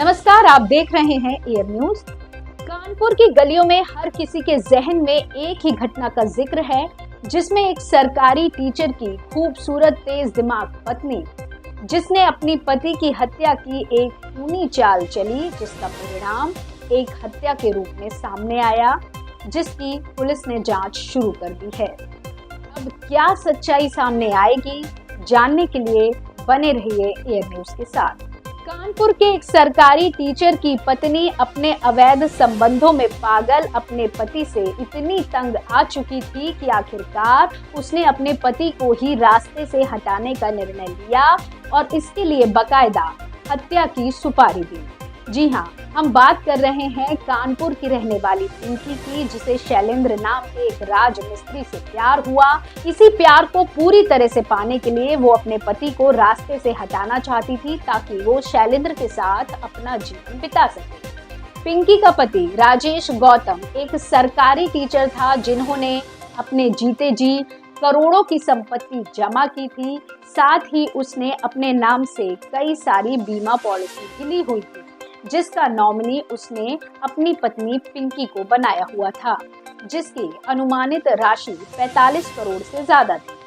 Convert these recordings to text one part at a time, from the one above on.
नमस्कार, आप देख रहे हैं एयर न्यूज। कानपुर की गलियों में हर किसी के जहन में एक ही घटना का जिक्र है, जिसमें एक सरकारी टीचर की खूबसूरत तेज दिमाग पत्नी, जिसने अपनी पति की हत्या की एक खूनी चाल चली, जिसका परिणाम एक हत्या के रूप में सामने आया, जिसकी पुलिस ने जांच शुरू कर दी है। अब क्या सच्चाई सामने आएगी, जानने के लिए बने रहिए एयर न्यूज के साथ। कानपुर के एक सरकारी टीचर की पत्नी अपने अवैध संबंधों में पागल अपने पति से इतनी तंग आ चुकी थी कि आखिरकार उसने अपने पति को ही रास्ते से हटाने का निर्णय लिया और इसके लिए बकायदा हत्या की सुपारी दी। जी हाँ, हम बात कर रहे हैं कानपुर की रहने वाली पिंकी की, जिसे शैलेंद्र नाम के एक राज मिस्त्री से प्यार हुआ। इसी प्यार को पूरी तरह से पाने के लिए वो अपने पति को रास्ते से हटाना चाहती थी, ताकि वो शैलेंद्र के साथ अपना जीवन बिता सके। पिंकी का पति राजेश गौतम एक सरकारी टीचर था, जिन्होंने अपने जीते जी करोड़ों की संपत्ति जमा की थी। साथ ही उसने अपने नाम से कई सारी बीमा पॉलिसी भी ली हुई थी, जिसका नॉमिनी उसने अपनी पत्नी पिंकी को बनाया हुआ था, जिसकी अनुमानित राशि 45 करोड़ से ज्यादा थी।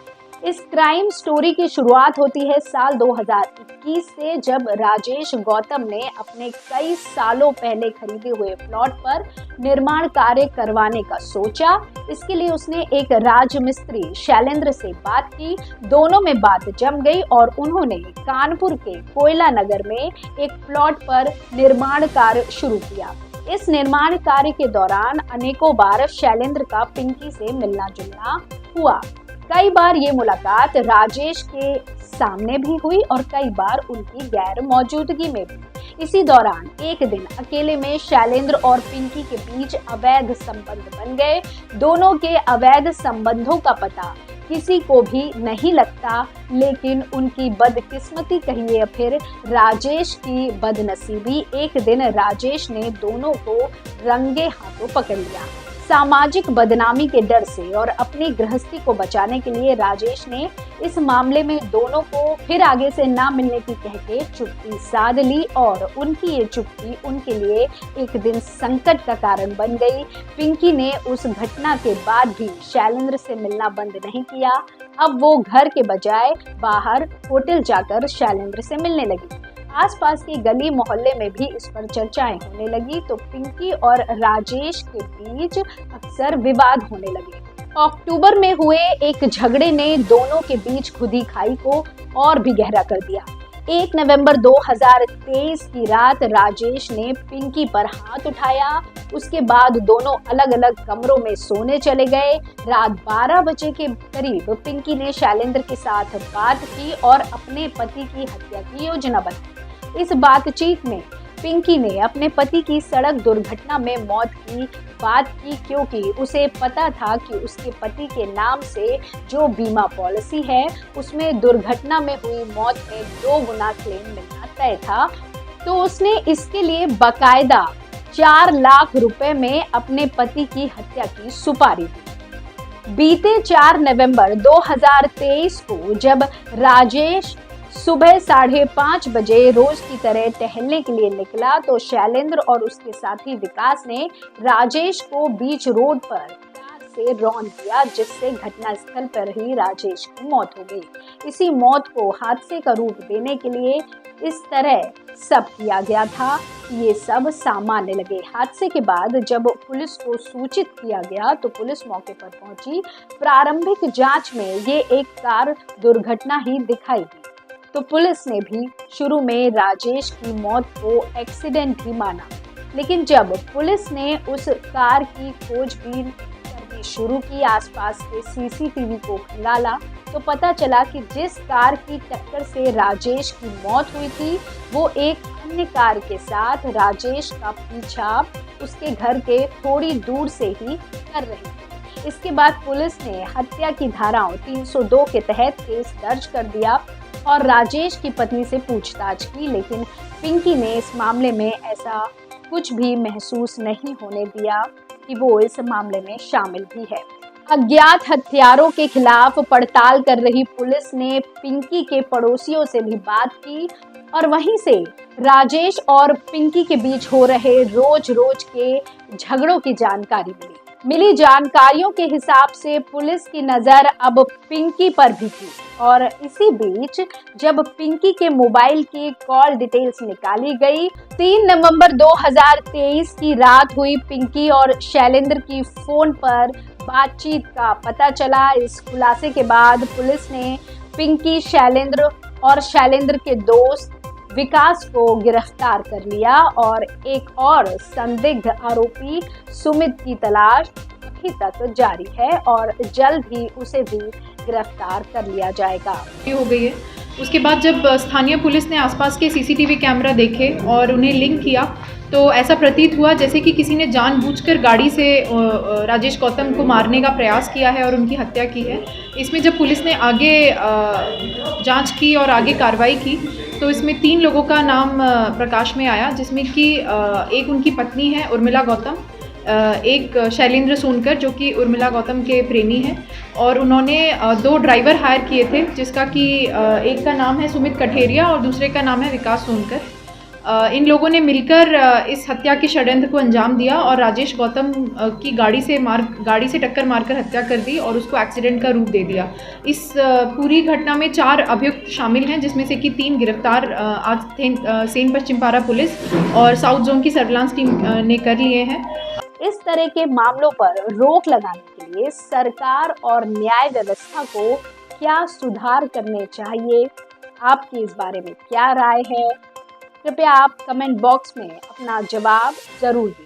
इस क्राइम स्टोरी की शुरुआत होती है साल 2021 से, जब राजेश गौतम ने अपने कई सालों पहले खरीदे हुए प्लॉट पर निर्माण कार्य करवाने का सोचा। इसके लिए उसने एक राजमिस्त्री शैलेंद्र से बात की। दोनों में बात जम गई और उन्होंने कानपुर के कोयला नगर में एक प्लॉट पर निर्माण कार्य शुरू किया। इस निर्माण कार्य के दौरान अनेकों बार शैलेंद्र का पिंकी से मिलना जुलना हुआ। कई बार ये मुलाकात राजेश के सामने भी हुई और कई बार उनकी गैर मौजूदगी में भी। इसी दौरान एक दिन अकेले में शैलेंद्र और पिंकी के बीच अवैध संबंध बन गए। दोनों के अवैध संबंधों का पता किसी को भी नहीं लगता, लेकिन उनकी बदकिस्मती कहिए या फिर राजेश की बदनसीबी, एक दिन राजेश ने दोनों को रंगे हाथों पकड़ लिया। सामाजिक बदनामी के डर से और अपनी गृहस्थी को बचाने के लिए राजेश ने इस मामले में दोनों को फिर आगे से ना मिलने की कह के चुप्पी साध ली और उनकी ये चुप्पी उनके लिए एक दिन संकट का कारण बन गई। पिंकी ने उस घटना के बाद भी शैलेंद्र से मिलना बंद नहीं किया। अब वो घर के बजाय बाहर होटल जाकर शैलेंद्र से मिलने लगी। आसपास की गली मोहल्ले में भी इस पर चर्चाएं होने लगी, तो पिंकी और राजेश के बीच अक्सर विवाद होने लगे। अक्टूबर में हुए एक झगड़े ने दोनों के बीच खुदी खाई को और भी गहरा कर दिया। 1 नवंबर 2023 की रात राजेश ने पिंकी पर हाथ उठाया। उसके बाद दोनों अलग अलग कमरों में सोने चले गए। रात 12 बजे के करीब पिंकी ने शैलेंद्र के साथ बात की और अपने पति की हत्या की योजना बनाई। इस बातचीत में पिंकी ने अपने पति की सड़क दुर्घटना में मौत की बात की, क्योंकि उसे पता था कि उसके पति के नाम से जो बीमा पॉलिसी है उसमें दुर्घटना में हुई मौत में 2 गुना क्लेम मिलना तय था। तो उसने इसके लिए बकायदा 4 लाख रुपए में अपने पति की हत्या की सुपारी दी। बीते 4 नवंबर 2023 को जब राजेश सुबह 5:30 बजे रोज की तरह टहलने के लिए निकला, तो शैलेंद्र और उसके साथी विकास ने राजेश को बीच रोड पर कार से रौंद दिया, जिससे घटनास्थल पर ही राजेश की मौत हो गई। इसी मौत को हादसे का रूप देने के लिए इस तरह सब किया गया था। ये सब सामान्य लगे। हादसे के बाद जब पुलिस को सूचित किया गया, तो पुलिस मौके पर पहुंची। प्रारंभिक जांच में ये एक कार दुर्घटना ही दिखाई दी, तो पुलिस ने भी शुरू में राजेश की मौत को एक्सीडेंट ही माना। लेकिन जब पुलिस ने उस कार की खोजबीन करनी शुरू की, आसपास के सीसीटीवी को खंगाला, तो पता चला कि जिस कार की टक्कर से राजेश की मौत हुई थी, वो एक अन्य कार के साथ राजेश का पीछा उसके घर के थोड़ी दूर से ही कर रही थी। इसके बाद पुलिस ने हत्या की धाराओं 302 के तहत केस दर्ज कर दिया और राजेश की पत्नी से पूछताछ की, लेकिन पिंकी ने इस मामले में ऐसा कुछ भी महसूस नहीं होने दिया कि वो इस मामले में शामिल भी है। अज्ञात हत्यारों के खिलाफ पड़ताल कर रही पुलिस ने पिंकी के पड़ोसियों से भी बात की और वहीं से राजेश और पिंकी के बीच हो रहे रोज रोज के झगड़ों की जानकारी मिली जानकारियों के हिसाब से पुलिस की नजर अब पिंकी पर भी थी और इसी बीच जब पिंकी के मोबाइल की कॉल डिटेल्स निकाली गई, 3 नवंबर 2023 की रात हुई पिंकी और शैलेंद्र की फोन पर बातचीत का पता चला। इस खुलासे के बाद पुलिस ने पिंकी, शैलेंद्र और शैलेंद्र के दोस्त विकास को गिरफ्तार कर लिया और एक और संदिग्ध आरोपी सुमित की तलाश अभी तक जारी है और जल्द ही उसे भी गिरफ्तार कर लिया जाएगा। हो गई है। उसके बाद जब स्थानीय पुलिस ने आसपास के सीसीटीवी कैमरा देखे और उन्हें लिंक किया तो ऐसा प्रतीत हुआ जैसे कि किसी ने जानबूझकर गाड़ी से राजेश गौतम को मारने का प्रयास किया है और उनकी हत्या की है। इसमें जब पुलिस ने आगे जांच की और आगे कार्रवाई की तो इसमें 3 लोगों का नाम प्रकाश में आया, जिसमें कि एक उनकी पत्नी है उर्मिला गौतम, एक शैलेंद्र सोनकर जो कि उर्मिला गौतम के प्रेमी हैं, और उन्होंने 2 ड्राइवर हायर किए थे, जिसका कि एक का नाम है सुमित कठेरिया और दूसरे का नाम है विकास सोनकर। इन लोगों ने मिलकर इस हत्या के षड्यंत्र को अंजाम दिया और राजेश गौतम की गाड़ी से टक्कर मारकर हत्या कर दी और उसको एक्सीडेंट का रूप दे दिया। इस पूरी घटना में 4 अभियुक्त शामिल हैं, जिसमें से कि 3 गिरफ्तार आज सेन पश्चिम पारा पुलिस और साउथ जोन की सर्विलांस टीम ने कर लिए हैं। इस तरह के मामलों पर रोक लगाने के लिए सरकार और न्याय व्यवस्था को क्या सुधार करने चाहिए? आपकी इस बारे में क्या राय है? कृपया आप कमेंट बॉक्स में अपना जवाब जरूर दें।